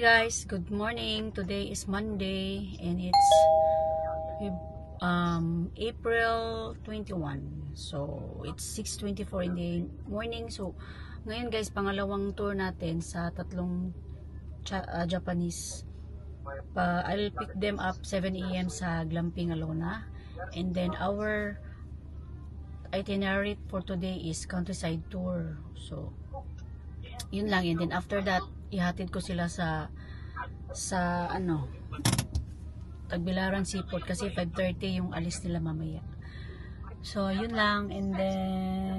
Hi guys, good morning. Today is Monday and it's April 21. So it's 6:24 in the morning. So ngayon guys, pangalawang tour natin sa tatlong Japanese. I'll pick them up 7 AM sa Glamping Alona, and then our itinerary for today is countryside tour. So yun lang, and then after that ihatid ko sila sa Tagbilaran Seaport kasi 5:30 yung alis nila mamaya. So yun lang, and then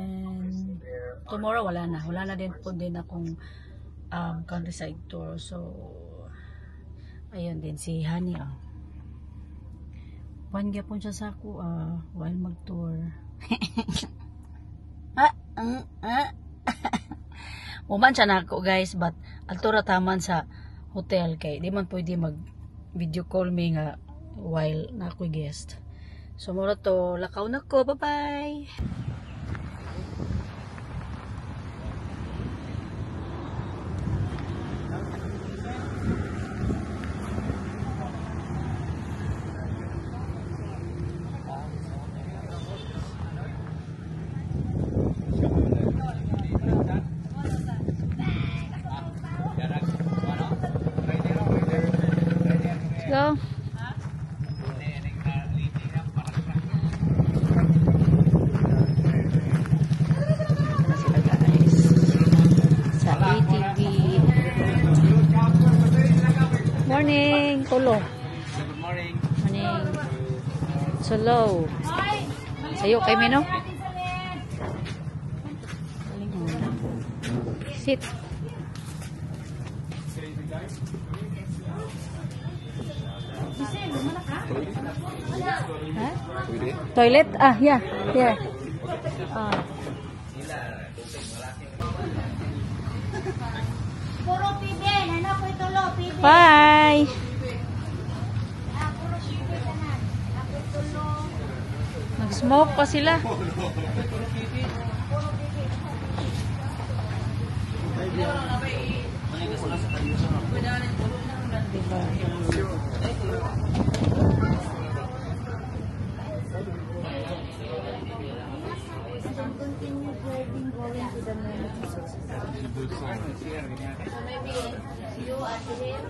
tomorrow wala na din po din akong countryside tour. So ayun din si Honey Pangya po siya sa ako while mag-tour. Uman siya na ako guys, but altura taman sa hotel kay di man pwede mag video call me nga while na ako guest. So mura to, lakaw na ko, bye bye. Go. Sa ATV. Morning, Tulo. Good morning. Morning. Solo. Sayo kay Mino. Sit. Huh? Toilet? Ah, yeah. Here. Puro pibin, ano po ito lo, pibin. Bye. Puro pibin tanan. Ako ito lo. Nag-smoke pa sila. Diba? Continue driving going to the main. So maybe you at here.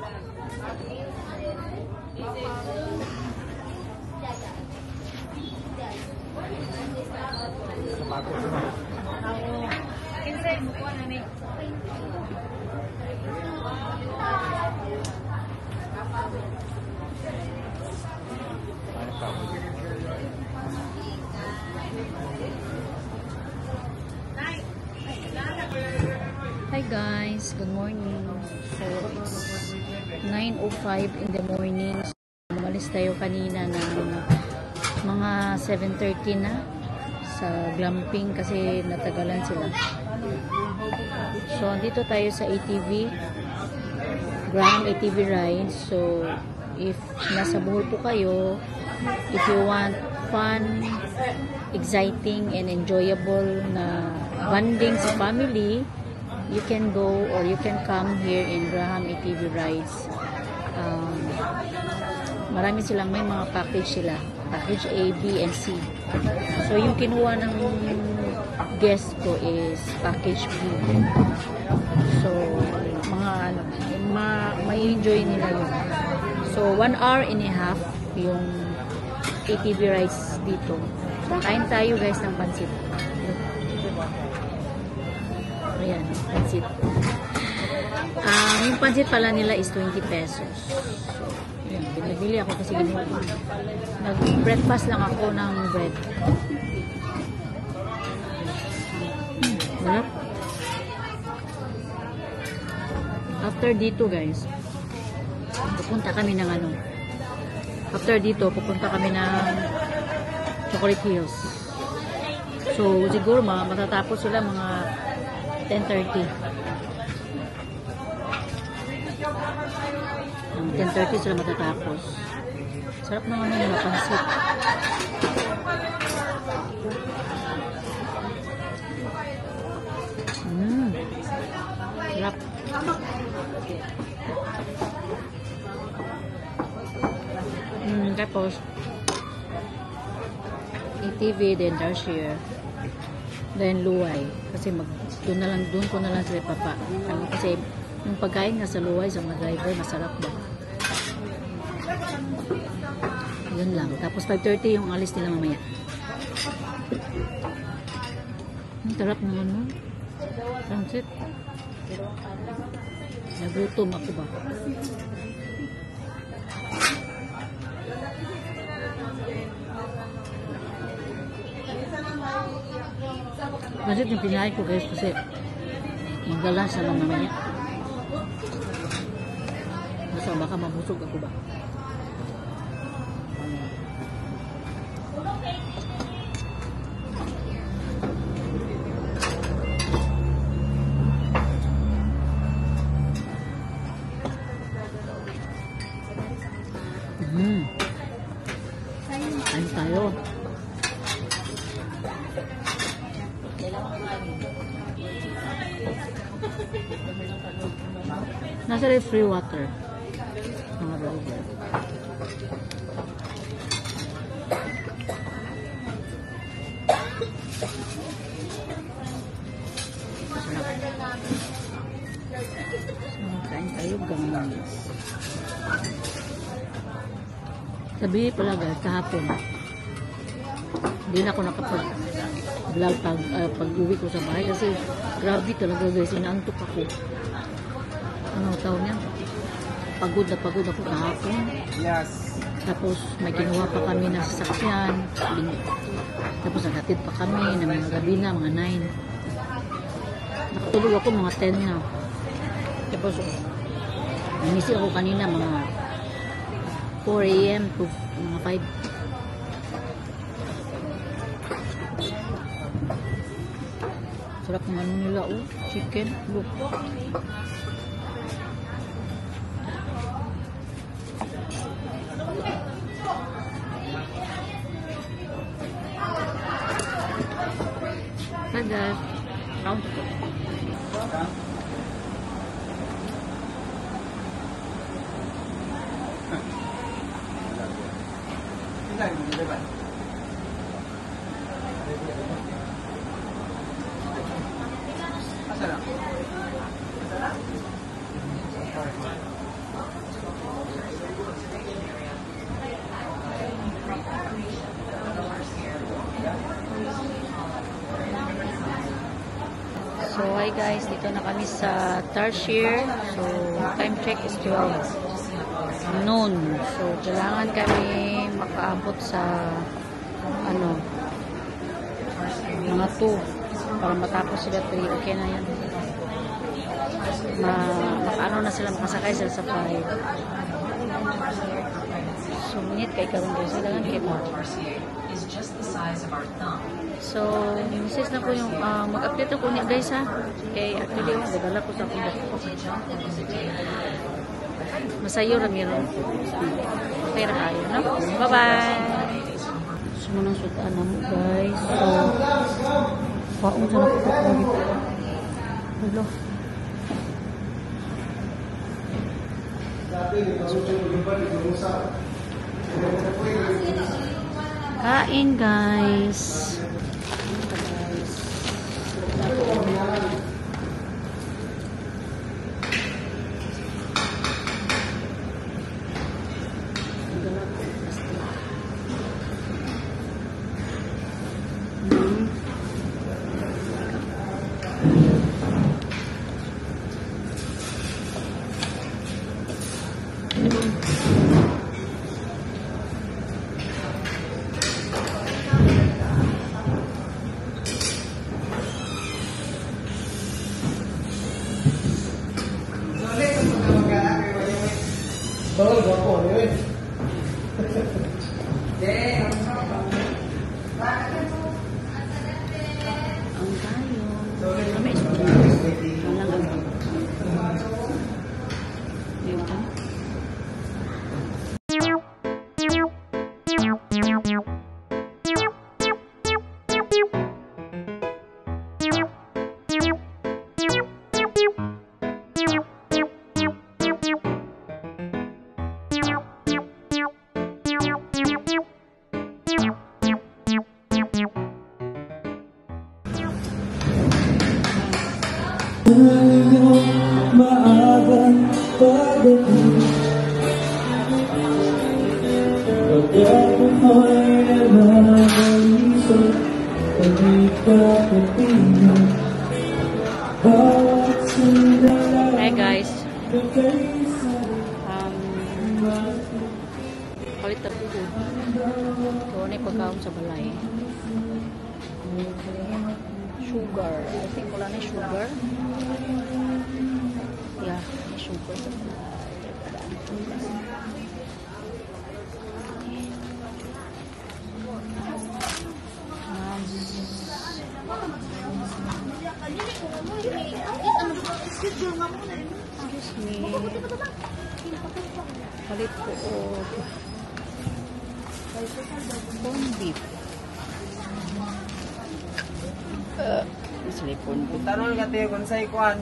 Kinsay mo ko na ni. Hi guys, good morning. So it's 9:05 in the morning. So, umalis tayo kanina ng mga 7:30 na sa Glamping kasi natagalan sila. So andito tayo sa ATV, Graham ATV ride. So if nasa Bohol po kayo, if you want fun, exciting and enjoyable na bonding sa family, you can go or you can come here in Graham ATV rides. Marami silang, may mga package sila, package A, B, and C. So yung kinuha ng guest ko is package B. So may enjoy nila yun. So 1 hour and a half yung ATV rides dito. Kain tayo guys ng pansit. Ayan, pansit. Yung pansit pala nila is 20 pesos. So, ayan, pinabili ako kasi nag-breakfast lang ako ng bread. Malap. After dito guys, pupunta kami ng pupunta kami ng Chocolate Hills. So, siguro matatapos sila mga 10:30. 10:30 sila matatapos. Sarap naman yung pansit. Sarap. Tapos, ATV, then Darshire, then Luway. Kasi doon ko na lang sila papa. Kasi yung pagkain nga sa Luway, sa mga driver, masarap ba? Yun lang. Tapos 5:30 yung alis nila mamaya. Ang tarap ng ano? Sunset. Nagutom ako ba? Kasi yung pinahay ko guys kasi magdala sa lang mamaya. Basta baka mabusog ako ba? Ano tayo? Nasa rin free water. Mga driver. Kain tayo guys. Sabi pala guys, kahapon hindi na ako nakapag-vlog pag-uwi ko sa bahay kasi grabe talaga guys, inaantok ako. Ano tawag niya? Pagod ako kahapon. Yes. Tapos may ginawa pa kami na sasakyan. Tapos naghatid pa kami na mga gabi na, mga 9. Nakatulog ako mga 10 na. Tapos nanisip ako kanina mga 4 AM to mga 5. Sarap ng ano nila, oh, chicken. Look. Hi guys. Count ko. So hi guys, dito na kami sa Darshire. So time check is 12 noon. So kailangan kami makaabot sa ano mga 2 para matapos sila 3. Okay na yan. Makaano na sila, makasakay sila sa 5. So minute kay karon guys, kailangan kita. So, misis na ko yung mag-update ako niya guys ha. Okay, actually yung dadala ko sa akong dako. Masayo ramiro. Okay ra kayo, no? Bye-bye! So, munang sudan na mo guys. So, wakong sa nakutok lagi. Hello. Kain guys. palit na food. So, ano yung pagkaon sa balay? Sugar. I think wala na sugar. Yeah, may sugar sa balay. Excuse me. Palit ko o corn beef. Masali corn beef. Tanong ka tayo kung sa'yo kuhan.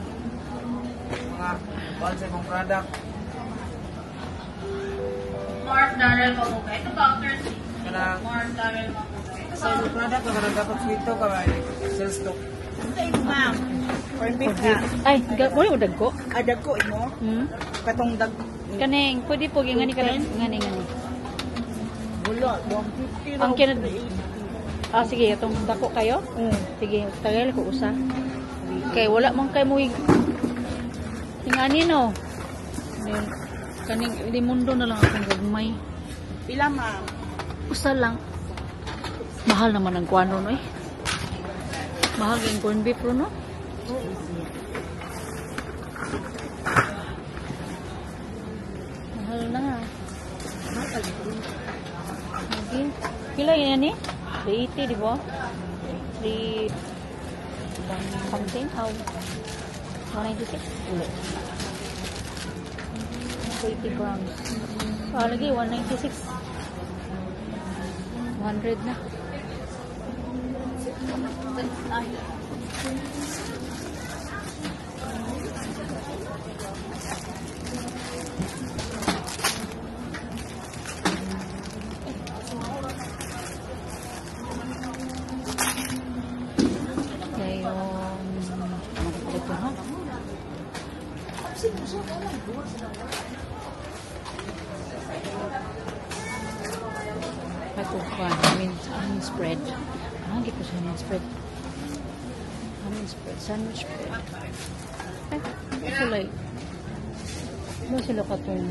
Mga kuhan sa ibang product. More Darrell Mamuka. Ito ba, Thursday? Kanang More Darrell Mamuka. sa ibang product, kanang dapat sweet to ka ba? Sales stock. Ito ito ma'am. Corn beef na. Ay, muli mo dagko? Adag ko ino. Hmm? Katong dag. Kaneng, pwede po, ngani ka lang, ngani. Wala. 150 Ang kinad... Ah, sige, itong dako kayo? Sige, tagal ko usa. Kay wala man kay mo ingani no. Then, kaning di mundo na lang akong gagmay. Pila ma'am. Usa lang. Mahal naman ang kuano no eh. Mahal ang corn beef no? Mahal na. Okay. Pila yan eh? 380, di ba? 3 something? How? 196? Ulo. 80 grams. Ah, lagi, 196. 100 na. Onion spread. Ano gito sa onion spread? Onion spread, sandwich spread. Ay, ito sila eh. Ano sila katong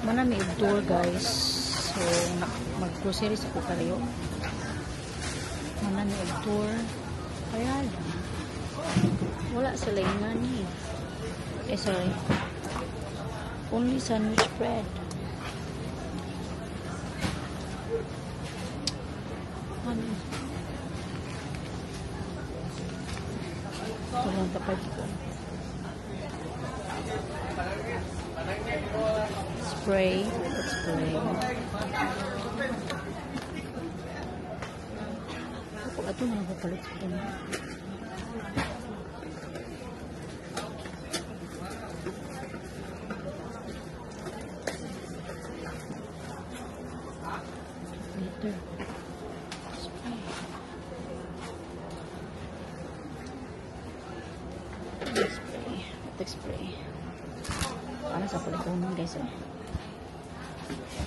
manami outdoor guys. So, mag-groceries ako kayo. Manami outdoor. Kaya lang. Wala sila yung nani. Eh, sorry. Only sandwich bread. Ito lang tapad ko. Spray. Spray. Ito na ako palit ko. Later. Spray. Spray. Ito spray. Para sa palikunan guys eh.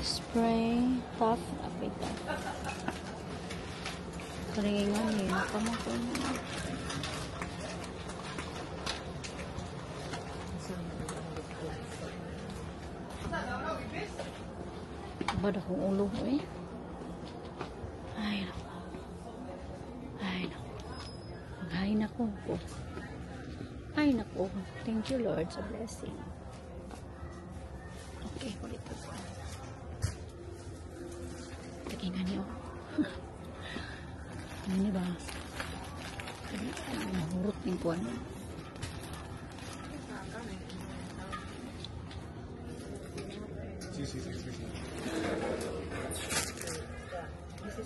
Spray. Tough. Apay tough. Karingan eh. Nakamako na. Bad akong ulo eh. Ay, naku. Ay, naku. Maghain ako. Ay, naku. Thank you, Lord, sa blessing. Okay, ulit ako. Takingan niyo. Ano ba? Nahurot yung kuwan.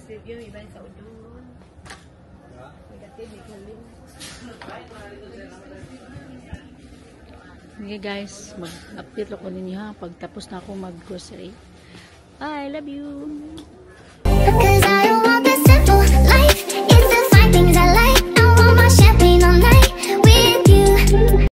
Review iba sa udon. Negative ikalim. Okay guys, mag-update ako ninyo ha pagtapos na ako mag-grocery. I love you. Because I